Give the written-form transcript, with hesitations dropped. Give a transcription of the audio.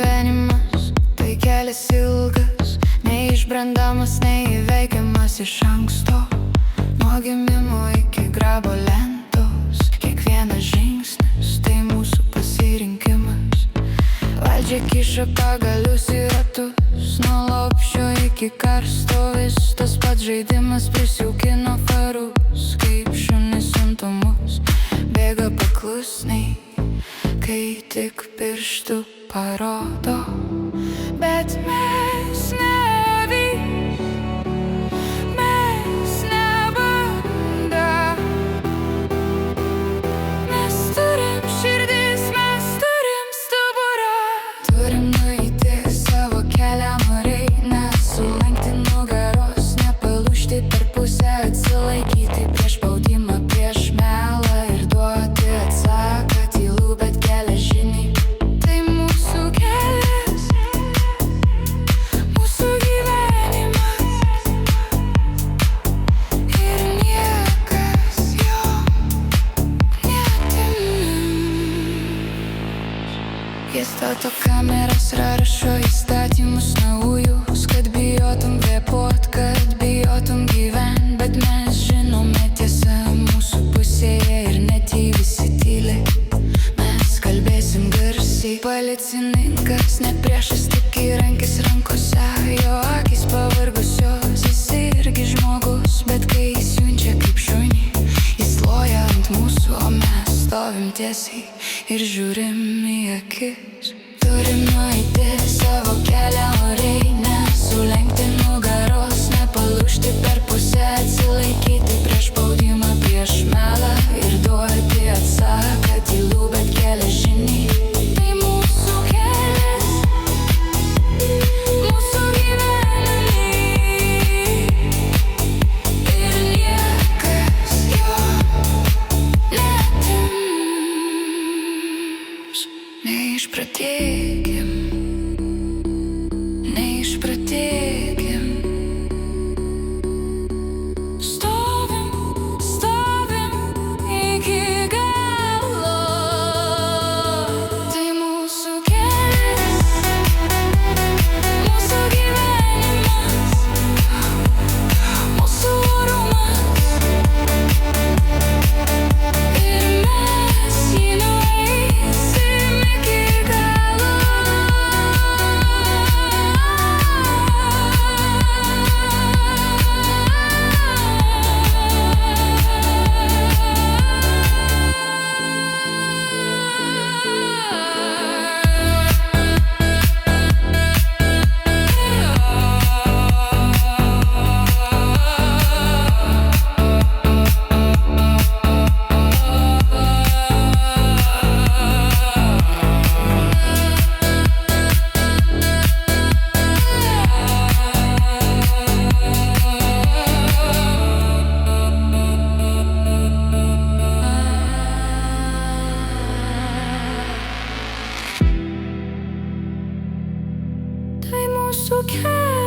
gyvenimas tai kelias ilgas, neišbrandamas, neįveikiamas iš anksto. Nuo gimimo iki grabo lentos, kiekvienas žingsnis tai mūsų pasirinkimas. Valdžia kiša pagalius į ratus, nuo lopšio iki karsto, vis tas pats žaidimas prisijaukino farus, kaip šunis simptomus bėga paklusniai, kai tik pirštų parodo. Bet mes nevys, mes nebanda, mes turim širdis, mes turim stuburą. Turim nueiti savo kelią oriai, nesulenkti nugaros, nepalūžti per pusę, atsilaikyti prieš spaudimą, prieš melą ir duoti atsaką tylų, bet geležinį. Tai mūsų kelias, mūsų gyvenimas, ir niekas jo neatims. Jie stato kameras, rašo įstatymus naujus, kad bijotum kvėpuot, kad bijotum gyvent, bet mes žinome tiesą mūsų pusėje ir net jei visi tyli, mes kalbėsim garsiai. Policininkas ne priešas, tik įrankis rankose, jo akys pavargusios, jis irgi žmogus, bet kai jis siunčia kaip šunį, jis loja ant mūsų, o mes stovim tiesiai ir žiūrim į akis. Turim nueiti savo kelią oriai, nesulenkti nugaros, nepalūžti per pusę, atsilaikyti prieš spaudimą, prieš melą ir duoti atsaką tylų, bet geležinį. Tai mūsų kelias, mūsų gyvenimai, ir niekas jo neatims. Neišpratėkim, neišpratėkim. Stovim, stovim iki galo. Tai mūsų kelias, mūsų gyvenimas, mūsų orumas, ir mes jį nueisim iki galo. Tai mūsų kelias.